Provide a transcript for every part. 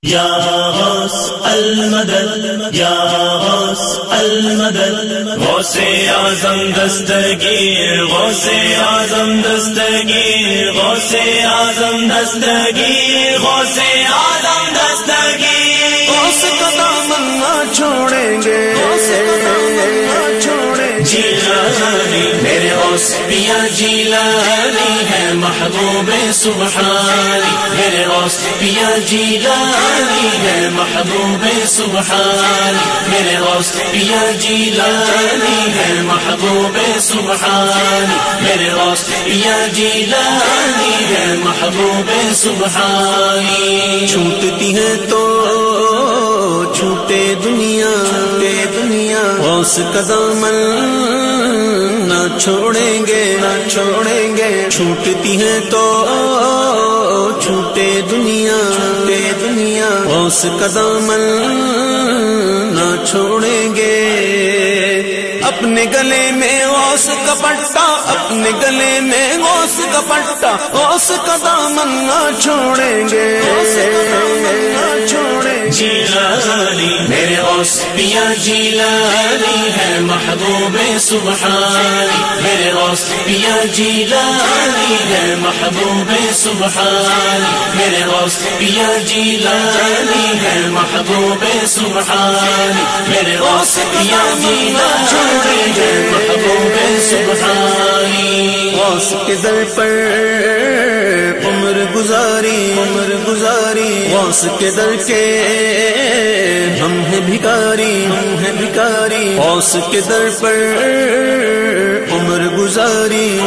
یا غوث المدد یا غوث المدد غوث اعظم دستگیر غوث اعظم دستگیر غوث اعظم دستگیر غوث اعظم دستگیر غوث کا دامن نہ چھوڑیں گے جیلانی میرے غوث پیا جیلانی ہے محبوب سبحانی میرے غوث پیا جیلانی ہے محبوب سبحانی میرے غوث پیا جیلانی ہے محبوب سبحانی میرے غوث پیا جیلانی ہے محبوب سبحانی چھوٹتی ہے تو چھوٹے دنیا غوث کا دامن نہ چھوڑیں گے چھوٹتی ہے تو چھوٹے دنیا غوث کا دامن نہ چھوڑیں گے اپنے گلے میں غوث کا پٹا اپنے گلے میں غوث کا پٹا غوث کا دامن نہ چھوڑیں گے جیلانی میرے غوث پیا جیلانی ہے محبوب سبحانی میرے غوث پیا جیلانی ہے محبوب سبحانی میرے غوث پیا جیلانی ہے محبوب سبحانی میرے غوث پیا جیلانی ہے محبوب سبحانی غوث کے در پر عمر گزاری غوث کے در کے ہم ہیں بھکاری غوث کے در پر عمر گزاری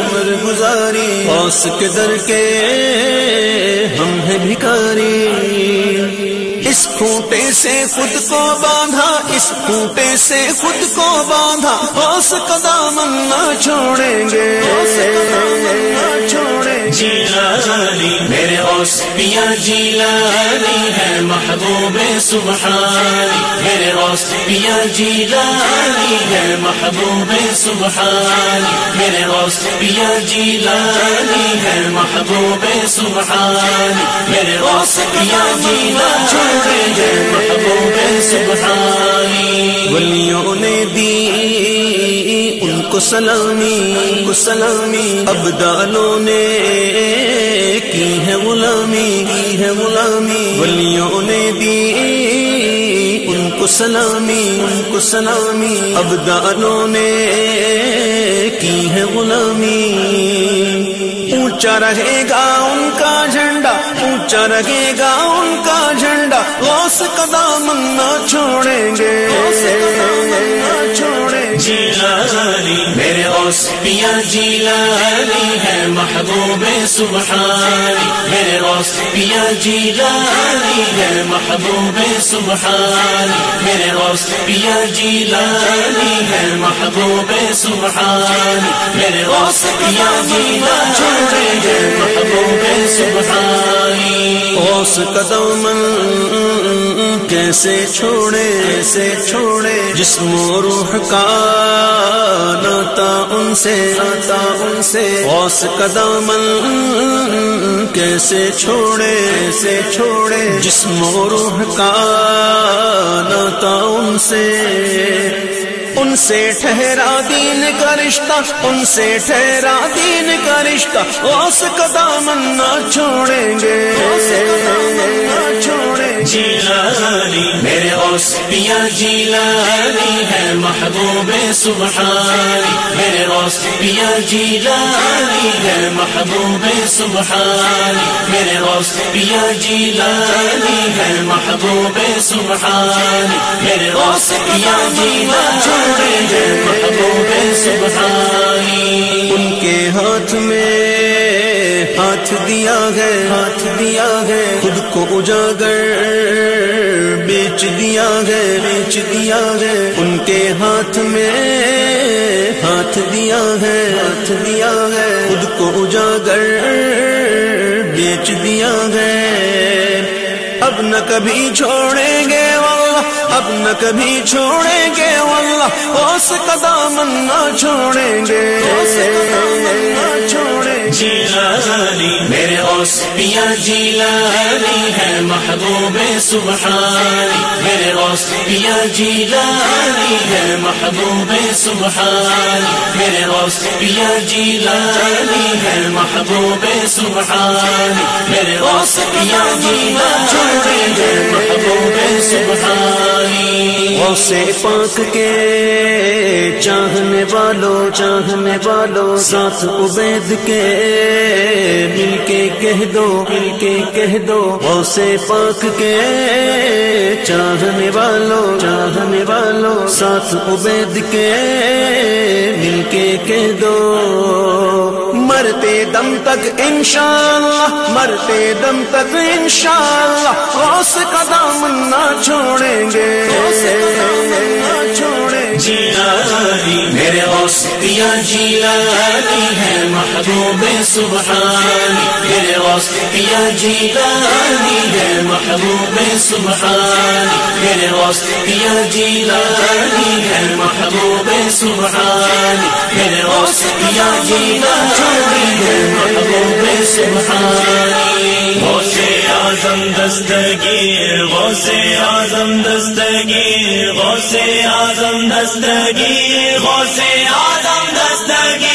غوث کے در کے ہم ہیں بھکاری اس کھوٹے سے خود کو باندھا اس کھوٹے سے خود کو باندھا غوث کا دامن نہ چھوڑیں گے جیلانی میرے غوث پیا جیلانی ہے محبوب سبحانی میرے غوث پیا جیلانی ہے محبوب سبحانی میرے غوث پیا جیلانی ہے محبوب سبحانی میرے غوث پیا جیلانی ہے محبوب سبحانی ولیوں نے دی ان کو سلامی ابدالوں نے کی ہے غلامی ولیوں نے دی ان کو سلامی ابدالوں نے کی ہے غلامی اونچا رہے گا ان کا جھنڈا غوث کا دامن نہ چھوڑیں گے جیلانی میرے غوث پیا جیلانی ہے محبوب سبحانی میرے غوث پیا جیلانی ہے محبوب سبحانی میرے غوث پیا جیلانی ہے محبوب سبحانی میرے غوث پیا جیلانی ہے محبوب سبحانی غوث کا دامن کیسے چھوڑے جسم و روح کا ناتا ان سے غوث کا دامن کیسے چھوڑے جسم و روح کا ناتا ان سے ٹھہرا دین کا رشتہ غوث کا دامن نہ چھوڑیں گے جیلانی میرے غوث پیا جیلانی ہے محبوب سبحانی میرے غوث پیا جیلانی ہے محبوب سبحانی میرے غوث پیا جیلانی ہے محبوب سبحانی میرے غوث پیا جیلانی ہے محبوب سبحانی ان کے ہاتھ میں ہاتھ دیا ہے خود کو اجاگر بیچ دیا ہے ان کے ہاتھ میں ہاتھ دیا ہے خود کو اجاگر بیچ دیا ہے اب نہ کبھی چھوڑیں گے واللہ اب نہ کبھی چھوڑیں گے واللہ اس کا دامن نہ چھوڑیں گے جیلانی میرے غوث پیا جیلانی ہے محبوب سبحانی میرے غوث پیا جیلانی ہے محبوب سبحانی میرے غوث پیا جیلانی ہے محبوب سبحانی میرے غوث پیا جیلانی ہے محبوب سبحانی غوث پاک کے چاہنے والوں ساتھ عبید کے مل کے کہہ دو غوث پاک کے چاہنے والوں ساتھ عبید کے مل کے کہہ دو مرتے دم تک انشاءاللہ غوث کا دامن نہ چھوڑیں گے جیلانی میرے غوث پیا جیلانی ہے محبوب سبحانی میرے غوث پیا جیلانی ہے محبوب سبحانی میرے غوث پیا جیلانی ہے محبوب سبحانی میرے غوث پیا جیلانی ہے محبوب سبحانی غوث اعظم دستگیر غوث اعظم دستگیر غوث اعظم دستگیر غوث اعظم دستگیر